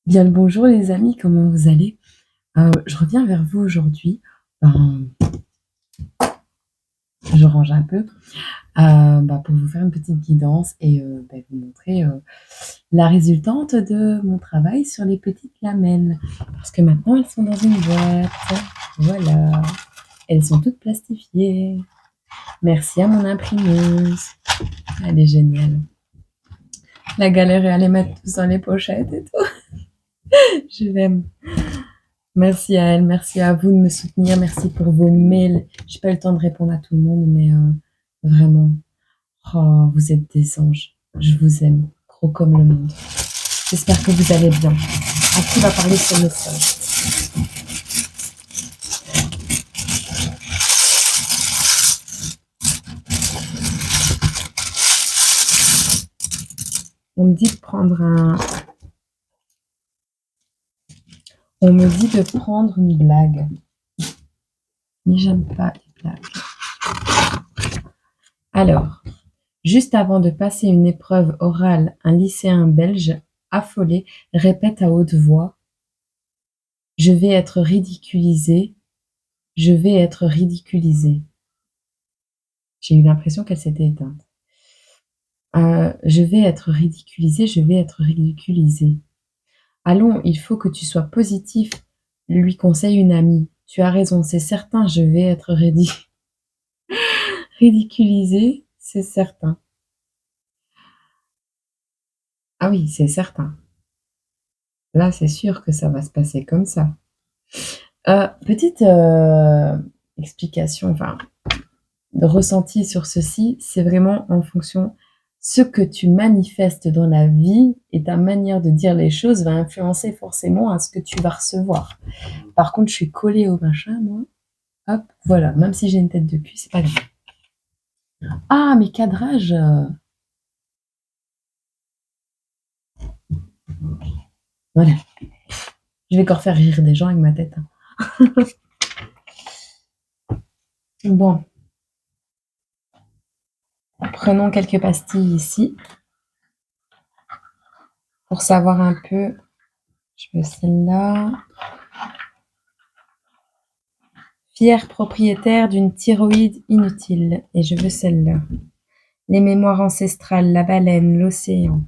Bien le bonjour les amis, comment vous allez? Je reviens vers vous aujourd'hui. Ben, je range un peu pour vous faire une petite guidance et vous montrer la résultante de mon travail sur les petites lamelles. Parce que maintenant elles sont dans une boîte. Voilà. Elles sont toutes plastifiées. Merci à mon imprimeuse. Elle est géniale. La galère est à les mettre tous dans les pochettes et tout. Je l'aime. Merci à elle, merci à vous de me soutenir, merci pour vos mails. J'ai pas eu le temps de répondre à tout le monde, mais vraiment, oh, vous êtes des anges. Je vous aime, gros comme le monde. J'espère que vous allez bien. À qui va parler ce message? On me dit de prendre un... On me dit de prendre une blague. Mais j'aime pas les blagues. Alors, juste avant de passer une épreuve orale, un lycéen belge, affolé, répète à haute voix: je vais être ridiculisé, je vais être ridiculisé. J'ai eu l'impression qu'elle s'était éteinte. Je vais être ridiculisé, je vais être ridiculisé. Allons, il faut que tu sois positif, lui conseille une amie. Tu as raison, c'est certain, je vais être ridiculisé, c'est certain. Ah oui, c'est certain. Là, c'est sûr que ça va se passer comme ça. Petite explication, enfin, de ressenti sur ceci, c'est vraiment en fonction ce que tu manifestes dans la vie et ta manière de dire les choses va influencer forcément à ce que tu vas recevoir. Par contre, je suis collée au machin, moi. Hop, voilà. Même si j'ai une tête de cul, c'est pas grave. Ah, mes cadrages. Voilà. Je vais encore faire rire des gens avec ma tête. Bon. Prenons quelques pastilles ici pour savoir un peu. Je veux celle-là. Fier propriétaire d'une thyroïde inutile. Et je veux celle-là. Les mémoires ancestrales, la baleine, l'océan.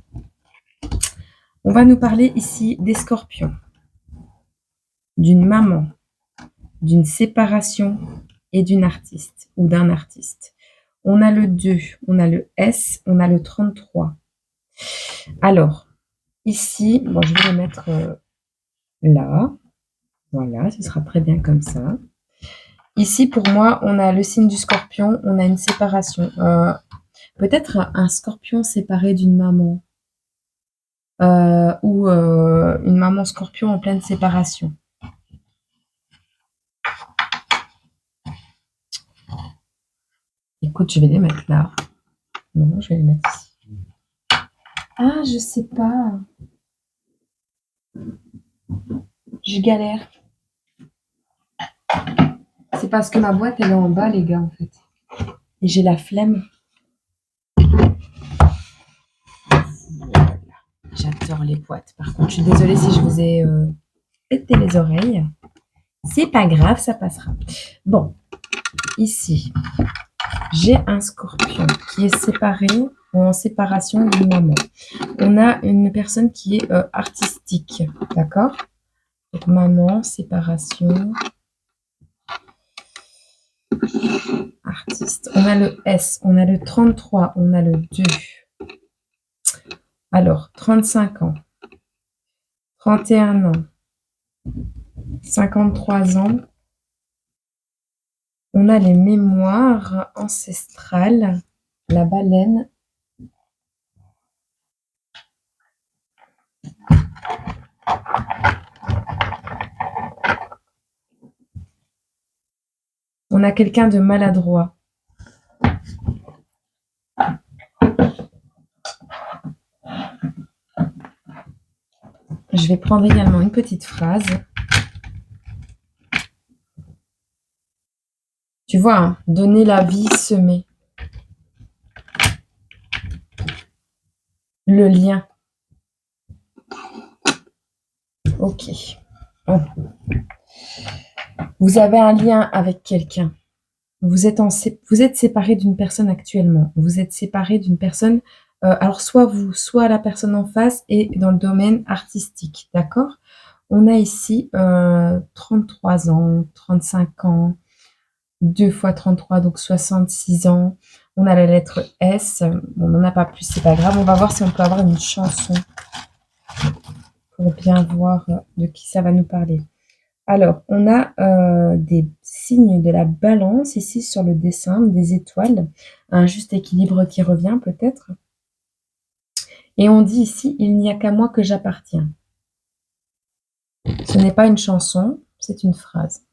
On va nous parler ici des scorpions, d'une maman, d'une séparation et d'une artiste ou d'un artiste. On a le 2, on a le S, on a le 33. Alors, ici, bon, je vais le mettre là. Voilà, ce sera très bien comme ça. Ici, pour moi, on a le signe du scorpion, on a une séparation. Peut-être un scorpion séparé d'une maman ou une maman scorpion en pleine séparation. Écoute, je vais les mettre là. Non, je vais les mettre ici. Ah, je sais pas. Je galère. C'est parce que ma boîte, elle est en bas, les gars, en fait. Et j'ai la flemme. Voilà. J'adore les boîtes. Par contre, je suis désolée si je vous ai pété les oreilles. C'est pas grave, ça passera. Bon, ici, j'ai un scorpion qui est séparé ou en séparation d'une maman. On a une personne qui est artistique, d'accord? Donc, maman, séparation, artiste. On a le S, on a le 33, on a le 2. Alors, 35 ans, 31 ans, 53 ans. On a les mémoires ancestrales, la baleine. On a quelqu'un de maladroit. Je vais prendre également une petite phrase. Tu vois, hein, donner la vie, semer. Le lien. Ok. Oh. Vous avez un lien avec quelqu'un. Vous êtes séparé d'une personne actuellement. Vous êtes séparé d'une personne, alors soit vous, soit la personne en face est dans le domaine artistique, d'accord? On a ici 33 ans, 35 ans, 2 fois 33, donc 66 ans. On a la lettre S. On n'en a pas plus, c'est pas grave. On va voir si on peut avoir une chanson pour bien voir de qui ça va nous parler. Alors, on a des signes de la balance ici sur le dessin, des étoiles, un juste équilibre qui revient peut-être. Et on dit ici, il n'y a qu'à moi que j'appartiens. Ce n'est pas une chanson, c'est une phrase.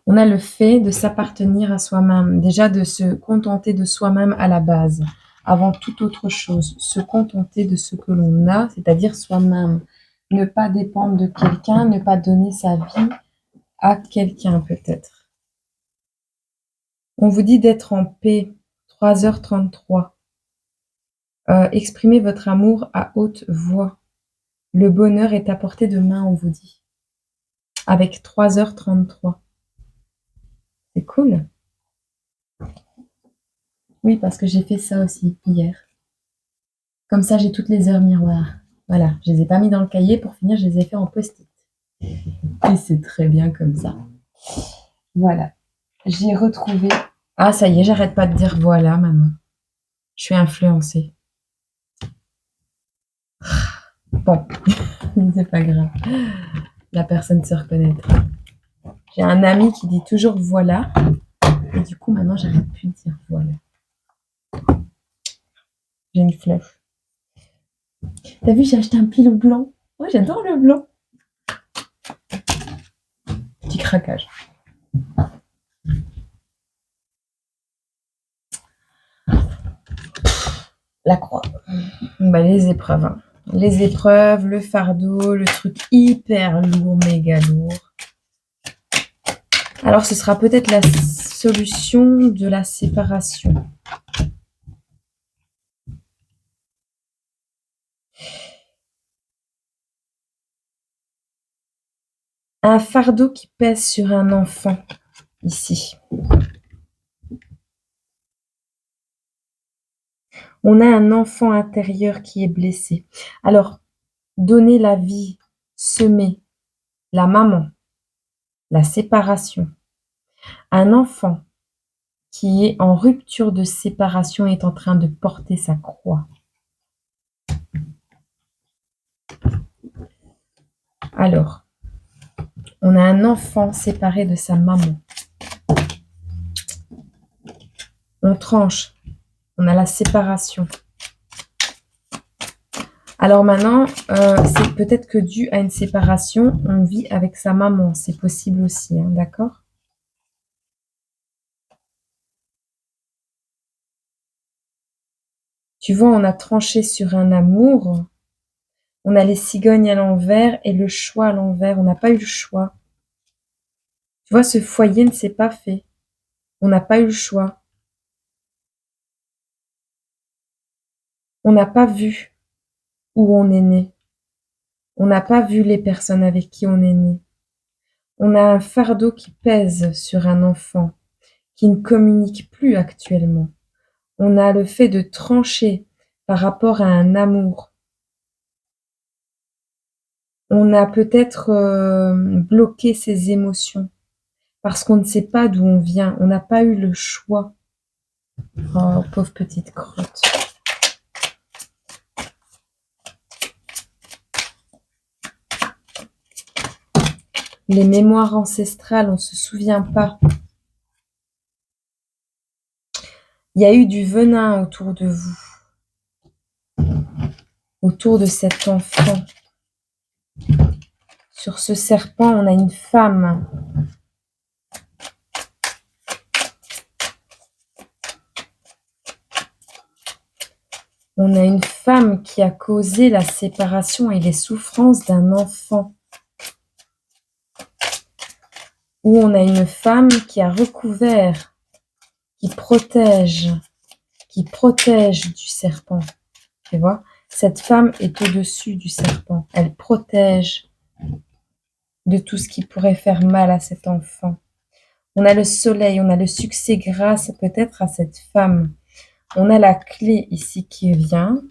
On a le fait de s'appartenir à soi-même, déjà de se contenter de soi-même à la base, avant toute autre chose, se contenter de ce que l'on a, c'est-à-dire soi-même, ne pas dépendre de quelqu'un, ne pas donner sa vie à quelqu'un peut-être. On vous dit d'être en paix, 3h33. Exprimez votre amour à haute voix. Le bonheur est à portée de main, on vous dit. Avec 3h33. C'est cool. Oui, parce que j'ai fait ça aussi hier. Comme ça, j'ai toutes les heures miroirs. Voilà, je les ai pas mis dans le cahier. Pour finir, je les ai fait en post-it. Et c'est très bien comme ça. Voilà. J'ai retrouvé... Ah, ça y est, j'arrête pas de dire voilà maintenant. Je suis influencée. Bon, c'est pas grave. La personne se reconnaîtra. J'ai un ami qui dit toujours voilà. Et du coup, maintenant, j'arrête plus de dire voilà. J'ai une flèche. T'as vu, j'ai acheté un pilot blanc. Ouais, j'adore le blanc. Petit craquage. La croix. Bah, les épreuves. Hein. Les épreuves, le fardeau, le truc hyper lourd, méga lourd. Alors, ce sera peut-être la solution de la séparation. Un fardeau qui pèse sur un enfant, ici. On a un enfant intérieur qui est blessé. Alors, donner la vie, semer, la maman, la séparation. Un enfant qui est en rupture de séparation est en train de porter sa croix. Alors, on a un enfant séparé de sa maman. On tranche. On a la séparation. Alors maintenant, c'est peut-être que dû à une séparation, on vit avec sa maman. C'est possible aussi, hein, d'accord? Tu vois, on a tranché sur un amour. On a les cigognes à l'envers et le choix à l'envers. On n'a pas eu le choix. Tu vois, ce foyer ne s'est pas fait. On n'a pas eu le choix. On n'a pas vu où on est né. On n'a pas vu les personnes avec qui on est né. On a un fardeau qui pèse sur un enfant qui ne communique plus actuellement. On a le fait de trancher par rapport à un amour. On a peut-être bloqué ses émotions parce qu'on ne sait pas d'où on vient. On n'a pas eu le choix. Oh, pauvre petite crotte. Les mémoires ancestrales, on ne se souvient pas. Il y a eu du venin autour de vous, autour de cet enfant. Sur ce serpent, on a une femme. On a une femme qui a causé la séparation et les souffrances d'un enfant. Ou on a une femme qui a recouvert, qui protège du serpent. Tu vois, Cette femme est au-dessus du serpent. Elle protège de tout ce qui pourrait faire mal à cet enfant. On a le soleil, on a le succès grâce peut-être à cette femme. On a la clé ici qui vient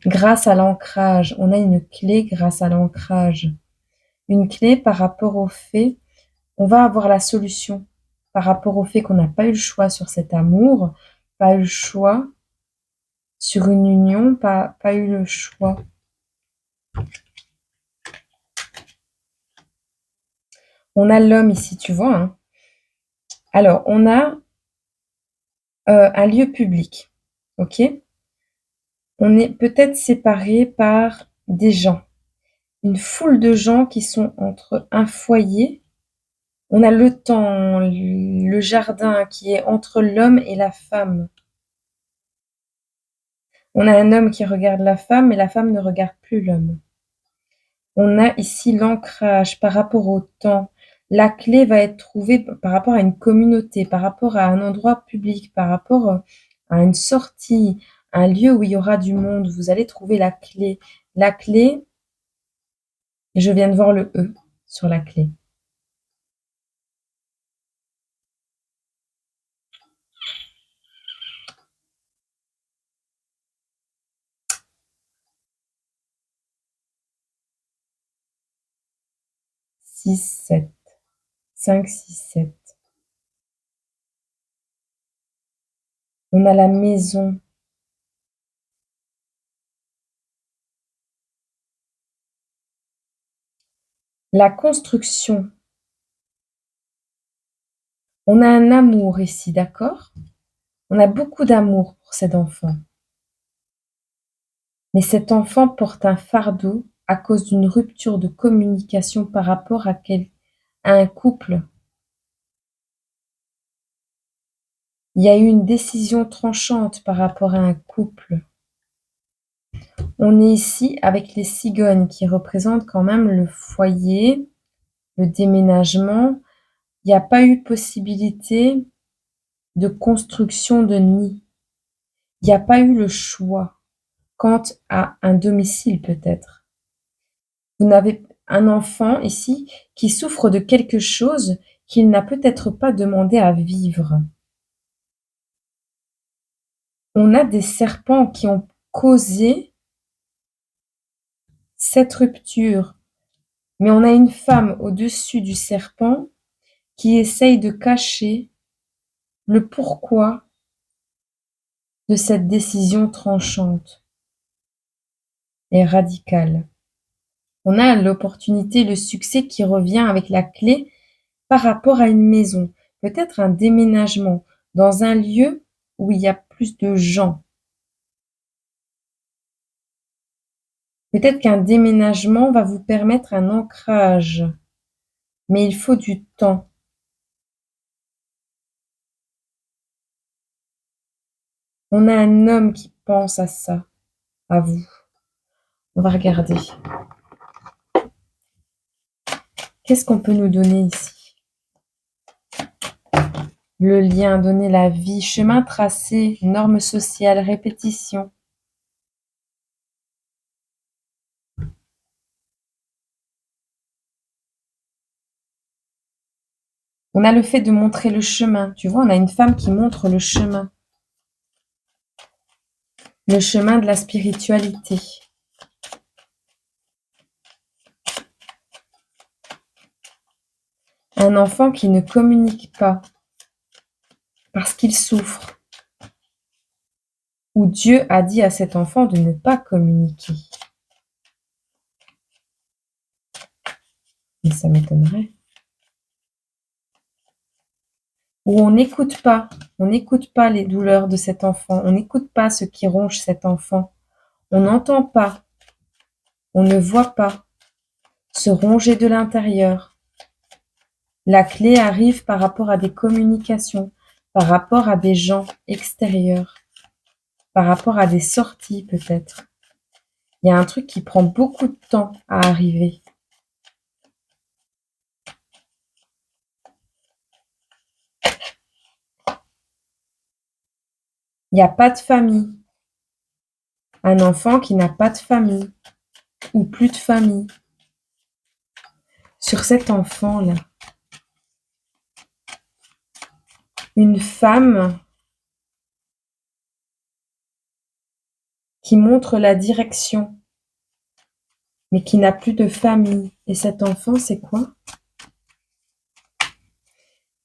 grâce à l'ancrage. On a une clé grâce à l'ancrage. Une clé par rapport au fait, on va avoir la solution par rapport au fait qu'on n'a pas eu le choix sur cet amour, pas eu le choix sur une union, pas eu le choix. On a l'homme ici, tu vois. Hein. Alors, on a un lieu public, ok? On est peut-être séparés par des gens, une foule de gens qui sont entre un foyer. On a le temps, le jardin qui est entre l'homme et la femme. On a un homme qui regarde la femme, mais la femme ne regarde plus l'homme. On a ici l'ancrage par rapport au temps. La clé va être trouvée par rapport à une communauté, par rapport à un endroit public, par rapport à une sortie, un lieu où il y aura du monde. Vous allez trouver la clé. La clé, je viens de voir le E sur la clé. Six, 7. 5, 6, 7. On a la maison. La construction. On a un amour ici, d'accord? On a beaucoup d'amour pour cet enfant. Mais cet enfant porte un fardeau à cause d'une rupture de communication par rapport à un couple. Il y a eu une décision tranchante par rapport à un couple. On est ici avec les cigognes qui représentent quand même le foyer, le déménagement. Il n'y a pas eu possibilité de construction de nid. Il n'y a pas eu le choix quant à un domicile peut-être. Vous n'avez un enfant ici qui souffre de quelque chose qu'il n'a peut-être pas demandé à vivre. On a des serpents qui ont causé cette rupture, mais on a une femme au-dessus du serpent qui essaye de cacher le pourquoi de cette décision tranchante et radicale. On a l'opportunité, le succès qui revient avec la clé par rapport à une maison, peut-être un déménagement dans un lieu où il y a plus de gens. Peut-être qu'un déménagement va vous permettre un ancrage, mais il faut du temps. On a un homme qui pense à ça, à vous. On va regarder. Qu'est-ce qu'on peut nous donner ici? Le lien, donner la vie, chemin tracé, normes sociales, répétition. On a le fait de montrer le chemin. Tu vois, on a une femme qui montre le chemin. Le chemin de la spiritualité. Un enfant qui ne communique pas parce qu'il souffre. Ou Dieu a dit à cet enfant de ne pas communiquer. Mais ça m'étonnerait. Ou on n'écoute pas les douleurs de cet enfant, on n'écoute pas ce qui ronge cet enfant, on n'entend pas, on ne voit pas se ronger de l'intérieur. La clé arrive par rapport à des communications, par rapport à des gens extérieurs, par rapport à des sorties peut-être. Il y a un truc qui prend beaucoup de temps à arriver. Il n'y a pas de famille. Un enfant qui n'a pas de famille ou plus de famille. Sur cet enfant-là, une femme qui montre la direction, mais qui n'a plus de famille. Et cet enfant, c'est quoi?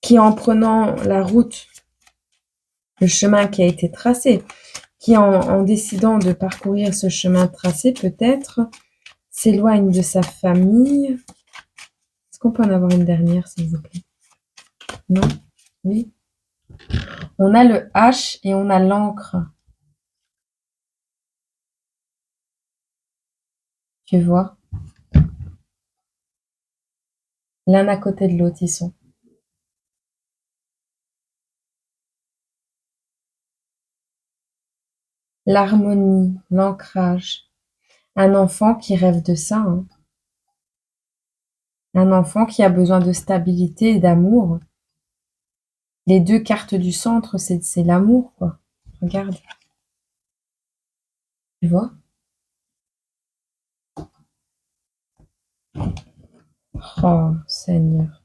Qui, en prenant la route, le chemin qui a été tracé, qui en décidant de parcourir ce chemin tracé, peut-être s'éloigne de sa famille. Est-ce qu'on peut en avoir une dernière, s'il vous plaît? Non? Oui? On a le H et on a l'encre. Tu vois? L'un à côté de l'autre, ils sont. L'harmonie, l'ancrage. Un enfant qui rêve de ça, hein. Un enfant qui a besoin de stabilité et d'amour. Les deux cartes du centre, c'est l'amour, quoi. Regarde. Tu vois? Oh, Seigneur.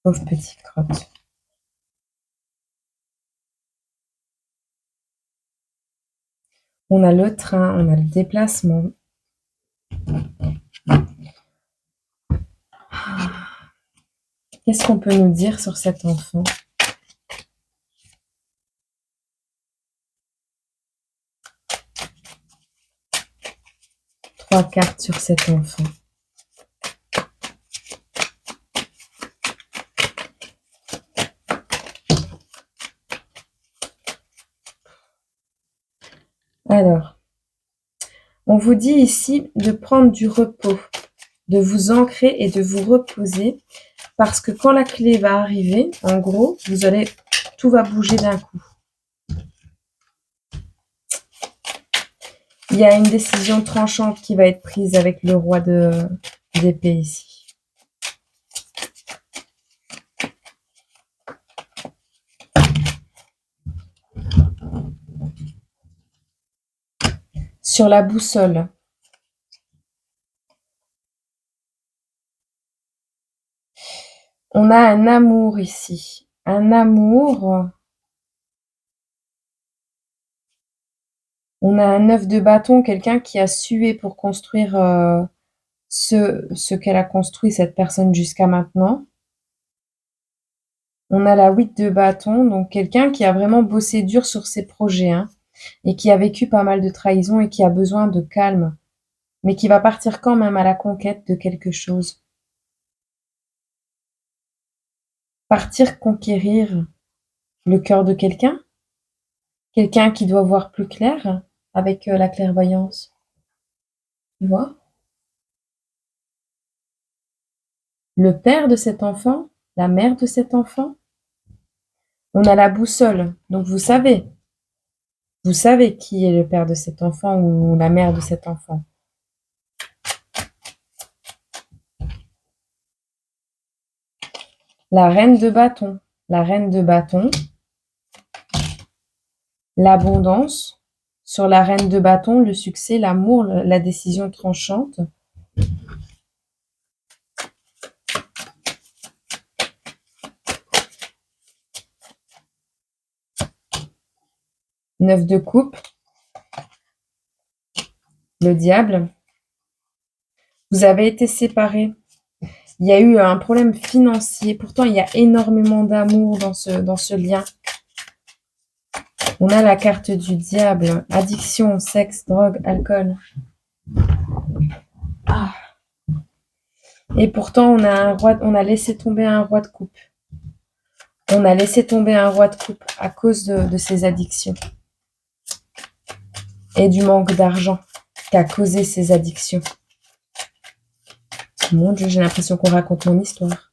Pauvre petite crotte. On a le train, on a le déplacement. Qu'est-ce qu'on peut nous dire sur cet enfant? Trois cartes sur cet enfant. Alors, on vous dit ici de prendre du repos, de vous ancrer et de vous reposer, parce que quand la clé va arriver, en gros, tout va bouger d'un coup. Il y a une décision tranchante qui va être prise avec le roi d'épée ici. Sur la boussole. On a un amour ici. Un amour. On a un 9 de bâton, quelqu'un qui a sué pour construire ce qu'elle a construit, cette personne, jusqu'à maintenant. On a la 8 de bâton, donc quelqu'un qui a vraiment bossé dur sur ses projets, hein, et qui a vécu pas mal de trahisons et qui a besoin de calme, mais qui va partir quand même à la conquête de quelque chose. Partir conquérir le cœur de quelqu'un, quelqu'un qui doit voir plus clair avec la clairvoyance. Tu vois? Le père de cet enfant, la mère de cet enfant. On a la boussole, donc vous savez qui est le père de cet enfant ou la mère de cet enfant. La reine de bâton. La reine de bâton. L'abondance. Sur la reine de bâton, le succès, l'amour, la décision tranchante. Neuf de coupe. Le diable. Vous avez été séparés. Il y a eu un problème financier. Pourtant, il y a énormément d'amour dans ce lien. On a la carte du diable. Addiction, sexe, drogue, alcool. Ah. Et pourtant, on a laissé tomber un roi de coupe. On a laissé tomber un roi de coupe à cause de ses addictions. Et du manque d'argent qu'a causé ces addictions. Mon Dieu, j'ai l'impression qu'on raconte mon histoire.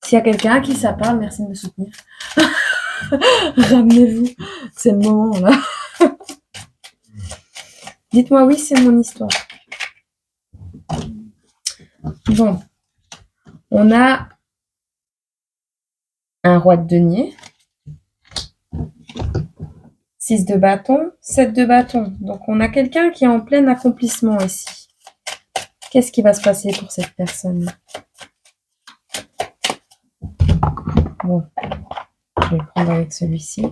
S'il y a quelqu'un à qui ça parle, merci de me soutenir. Ramenez-vous, c'est le moment là. Dites-moi oui, c'est mon histoire. Bon, on a un roi de denier. 6 de bâton, 7 de bâton. Donc, on a quelqu'un qui est en plein accomplissement ici. Qu'est-ce qui va se passer pour cette personne? Bon, je vais le prendre avec celui-ci.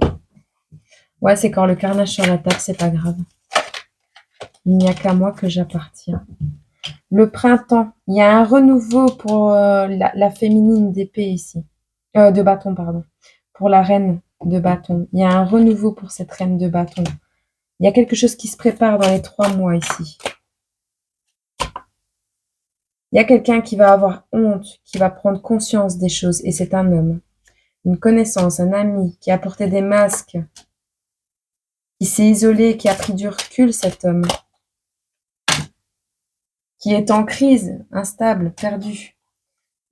Ouais, c'est quand le carnage sur la table, c'est pas grave. Il n'y a qu'à moi que j'appartiens. Le printemps, il y a un renouveau pour la féminine d'épée ici. De bâton, pardon. Pour la reine de bâton. Il y a un renouveau pour cette reine de bâton. Il y a quelque chose qui se prépare dans les 3 mois ici. Il y a quelqu'un qui va avoir honte, qui va prendre conscience des choses, et c'est un homme. Une connaissance, un ami, qui a porté des masques, qui s'est isolé, qui a pris du recul, cet homme. Qui est en crise, instable, perdu,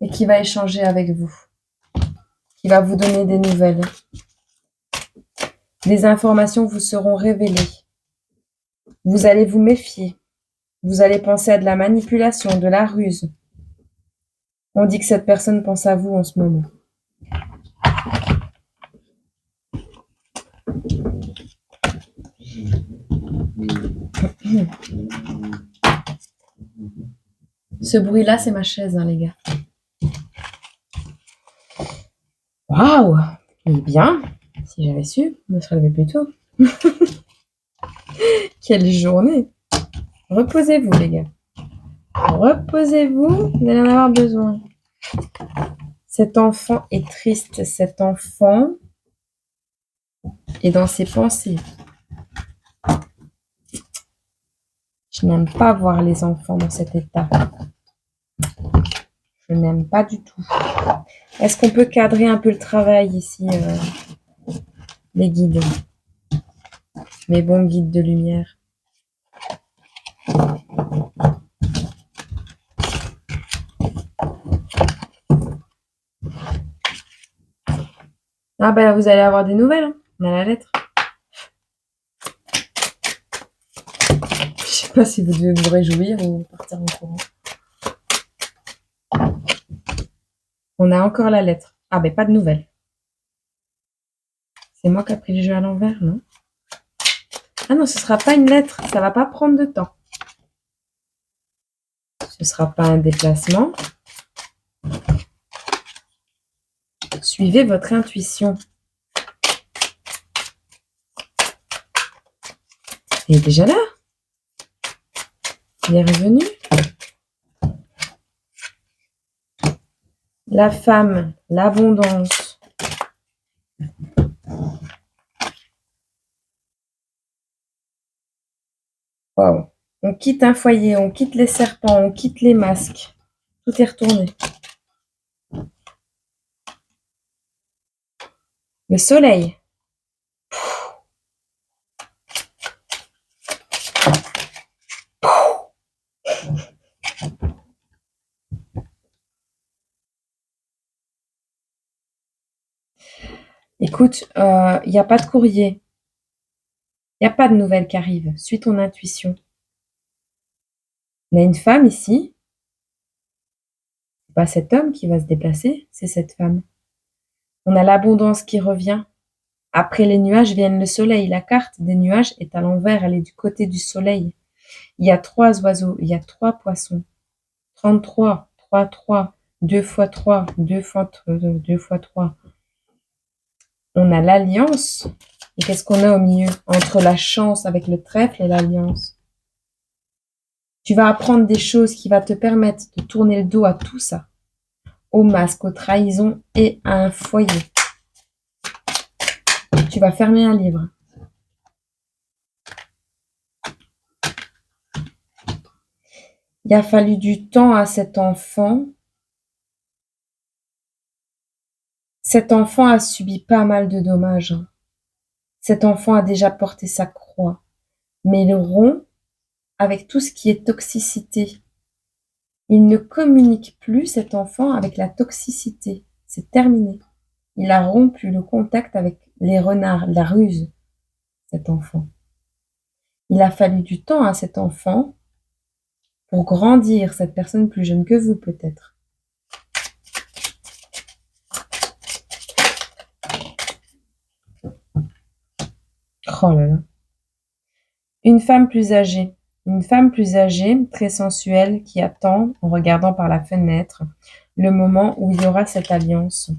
et qui va échanger avec vous. Qui va vous donner des nouvelles. Des informations vous seront révélées. Vous allez vous méfier. Vous allez penser à de la manipulation, de la ruse. On dit que cette personne pense à vous en ce moment. Ce bruit-là, c'est ma chaise, hein, les gars. Waouh! Eh bien, si j'avais su, je me serais levée plus tôt. Quelle journée! Reposez-vous, les gars. Reposez-vous, vous allez en avoir besoin. Cet enfant est triste. Cet enfant est dans ses pensées. Je n'aime pas voir les enfants dans cet état. Je n'aime pas du tout. Est-ce qu'on peut cadrer un peu le travail ici, les guides? Mes bons guides de lumière. Ah ben vous allez avoir des nouvelles, hein. On a la lettre. Je sais pas si vous devez vous réjouir ou partir en courant. On a encore la lettre. Ah ben pas de nouvelles. C'est moi qui ai pris le jeu à l'envers, non? Ah non, ce sera pas une lettre. Ça va pas prendre de temps. Ce sera pas un déplacement. Suivez votre intuition. Il est déjà là. Il est revenu. La femme, l'abondance. Wow. On quitte un foyer, on quitte les serpents, on quitte les masques. Tout est retourné. Le soleil. Écoute, il n'y a pas de courrier. Il n'y a pas de nouvelles qui arrivent. Suis ton intuition. On a une femme ici. C'est pas cet homme qui va se déplacer, c'est cette femme. On a l'abondance qui revient. Après les nuages viennent le soleil. La carte des nuages est à l'envers, elle est du côté du soleil. Il y a 3 oiseaux, il y a 3 poissons. 33, 3, 3, 2 fois 3, 2 fois 2 fois 3. On a l'alliance. Et qu'est-ce qu'on a au milieu? Entre la chance avec le trèfle et l'alliance. Tu vas apprendre des choses qui vont te permettre de tourner le dos à tout ça. Au masque, aux trahisons et à un foyer. Tu vas fermer un livre. Il a fallu du temps à cet enfant. Cet enfant a subi pas mal de dommages. Cet enfant a déjà porté sa croix. Mais il rompt avec tout ce qui est toxicité. Il ne communique plus, cet enfant, avec la toxicité. C'est terminé. Il a rompu le contact avec les renards, la ruse, cet enfant. Il a fallu du temps à cet enfant pour grandir, cette personne plus jeune que vous peut-être. Oh là là. Une femme plus âgée. Une femme plus âgée, très sensuelle, qui attend, en regardant par la fenêtre, le moment où il y aura cette alliance.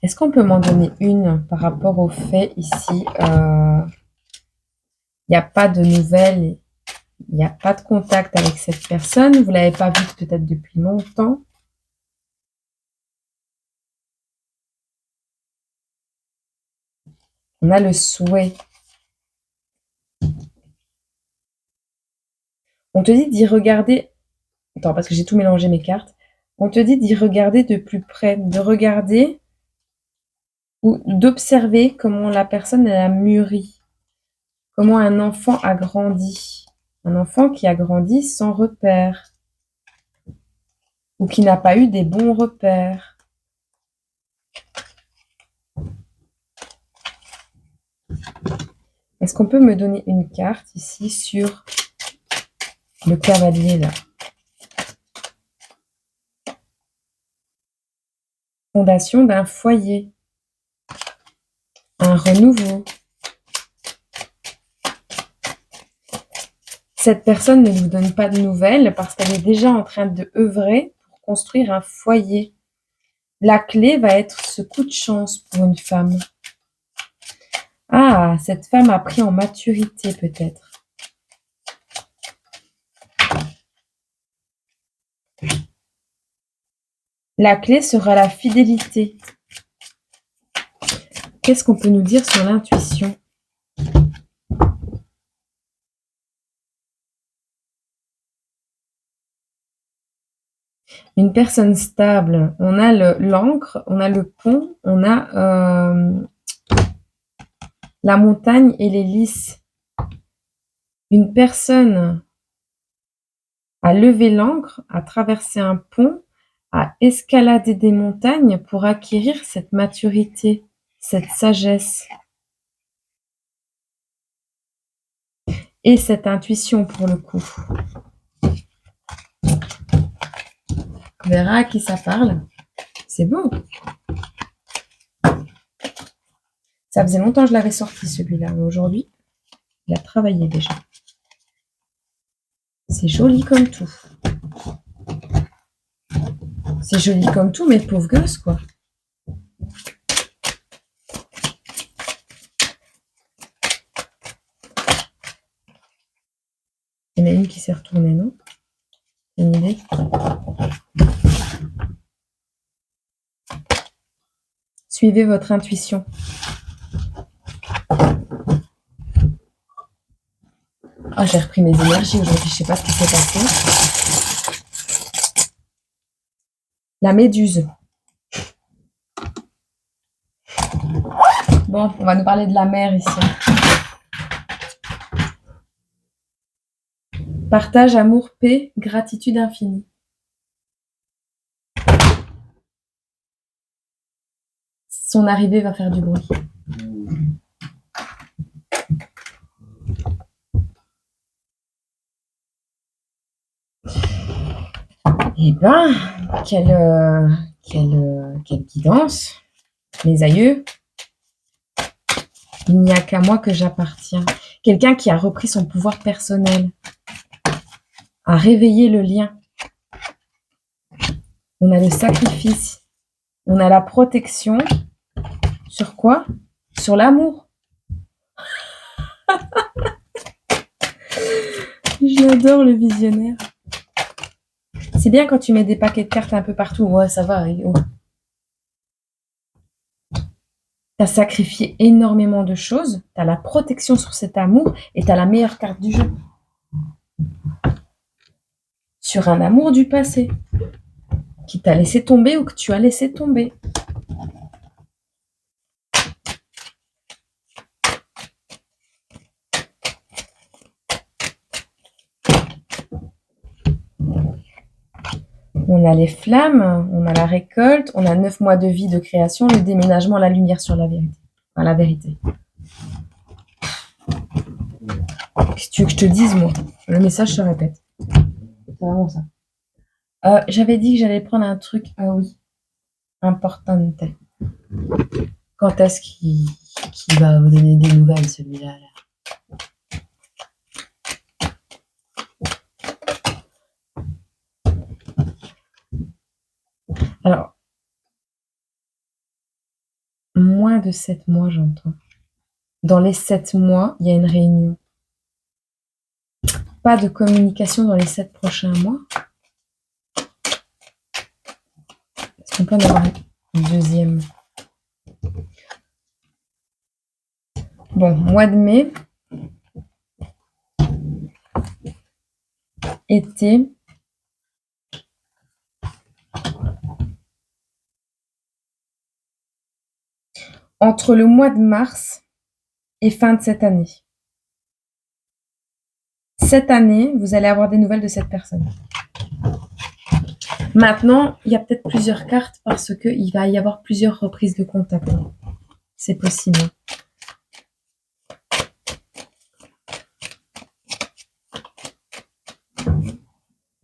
Est-ce qu'on peut m'en donner une par rapport au fait ici, il n'y a pas de nouvelles, il n'y a pas de contact avec cette personne, vous ne l'avez pas vue peut-être depuis longtemps. On a le souhait. On te dit d'y regarder. Attends, parce que j'ai tout mélangé mes cartes. On te dit d'y regarder de plus près, de regarder ou d'observer comment la personne elle a mûri, comment un enfant a grandi. Un enfant qui a grandi sans repère ou qui n'a pas eu des bons repères. Est-ce qu'on peut me donner une carte ici sur le cavalier là? Fondation d'un foyer, un renouveau. Cette personne ne vous donne pas de nouvelles parce qu'elle est déjà en train de œuvrer pour construire un foyer. La clé va être ce coup de chance pour une femme. Ah, cette femme a pris en maturité peut-être. La clé sera la fidélité. Qu'est-ce qu'on peut nous dire sur l'intuition? Une personne stable. On a l'ancre, on a le pont, on a la montagne et les lys. Une personne a levé l'ancre, a traversé un pont, a escaladé des montagnes pour acquérir cette maturité, cette sagesse et cette intuition pour le coup. On verra à qui ça parle. C'est beau. Ça faisait longtemps que je l'avais sorti celui-là, mais aujourd'hui, il a travaillé déjà. C'est joli comme tout. C'est joli comme tout, mais pauvre gosse, quoi. Il y en a une qui s'est retournée, non? Une idée? Suivez votre intuition. Ah, j'ai repris mes énergies aujourd'hui, je sais pas ce qui s'est passé. La méduse. Bon, on va nous parler de la mer ici. Partage, amour, paix, gratitude infinie. Son arrivée va faire du bruit. Eh ben, quelle guidance, mes aïeux. Il n'y a qu'à moi que j'appartiens. Quelqu'un qui a repris son pouvoir personnel, a réveillé le lien. On a le sacrifice, on a la protection. Sur quoi? Sur l'amour. J'adore le visionnaire. C'est bien quand tu mets des paquets de cartes un peu partout. Ouais, ça va. Oh. Tu as sacrifié énormément de choses. Tu as la protection sur cet amour et tu as la meilleure carte du jeu. Sur un amour du passé qui t'a laissé tomber ou que tu as laissé tomber. On a les flammes, on a la récolte, on a 9 mois de vie de création, le déménagement, la lumière sur la vérité. Enfin, la vérité. Qu'est-ce que tu veux que je te dise, moi? Le message se répète. C'est vraiment ça. J'avais dit que j'allais prendre un truc, ah oui, importante. Quand est-ce qu'il va vous donner des nouvelles, celui-là là? Alors, moins de 7 mois, j'entends. Dans les 7 mois, il y a une réunion. Pas de communication dans les 7 prochains mois? Est-ce qu'on peut en avoir une deuxième? Bon, mois de mai, été, entre le mois de mars et fin de cette année. Cette année, vous allez avoir des nouvelles de cette personne. Maintenant, il y a peut-être plusieurs cartes parce qu'il va y avoir plusieurs reprises de contact. C'est possible.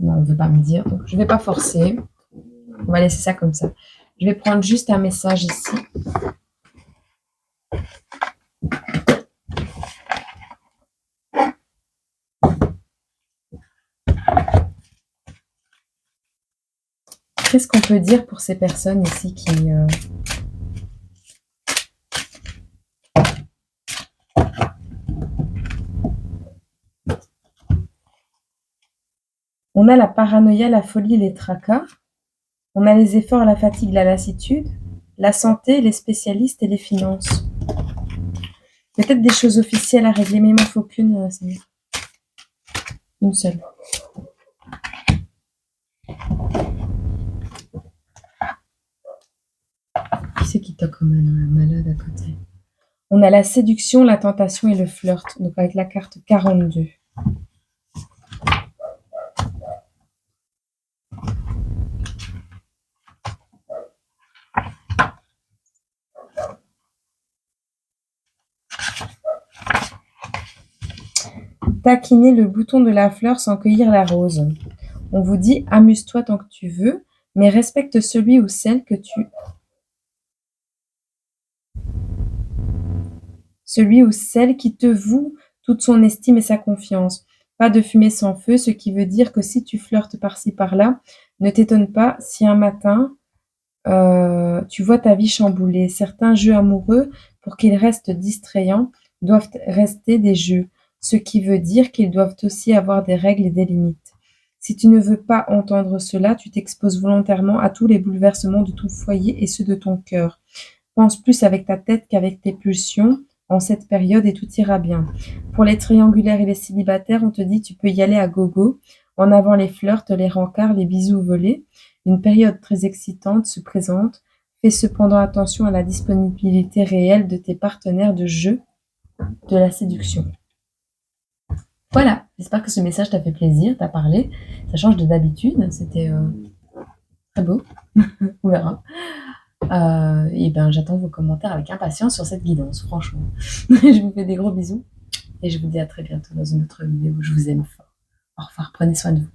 Non, on ne veut pas me dire. Donc, je ne vais pas forcer. On va laisser ça comme ça. Je vais prendre juste un message ici. Qu'est-ce qu'on peut dire pour ces personnes ici qui... On a la paranoïa, la folie, les tracas. On a les efforts, la fatigue, la lassitude. La santé, les spécialistes et les finances. Peut-être des choses officielles à régler, mais il m'en faut qu'une, Seigneur. Une seule. Qui c'est qui toque comme un malade à côté? On a la séduction, la tentation et le flirt. Donc avec la carte 42. Taquiner le bouton de la fleur sans cueillir la rose. On vous dit amuse-toi tant que tu veux, mais respecte celui ou celle que tu... Celui ou celle qui te voue toute son estime et sa confiance. Pas de fumée sans feu, ce qui veut dire que si tu flirtes par-ci par-là, ne t'étonne pas si un matin, tu vois ta vie chamboulée. Certains jeux amoureux, pour qu'ils restent distrayants, doivent rester des jeux, ce qui veut dire qu'ils doivent aussi avoir des règles et des limites. Si tu ne veux pas entendre cela, tu t'exposes volontairement à tous les bouleversements de ton foyer et ceux de ton cœur. Pense plus avec ta tête qu'avec tes pulsions en cette période et tout ira bien. Pour les triangulaires et les célibataires, on te dit tu peux y aller à gogo. En avant les flirts, les rencarts, les bisous volés. Une période très excitante se présente. Fais cependant attention à la disponibilité réelle de tes partenaires de jeu de la séduction. Voilà, j'espère que ce message t'a fait plaisir, t'a parlé. Ça change de d'habitude, c'était très beau. On verra. Et ben, j'attends vos commentaires avec impatience sur cette guidance, franchement. Je vous fais des gros bisous et je vous dis à très bientôt dans une autre vidéo. Je vous aime fort. Au revoir, prenez soin de vous.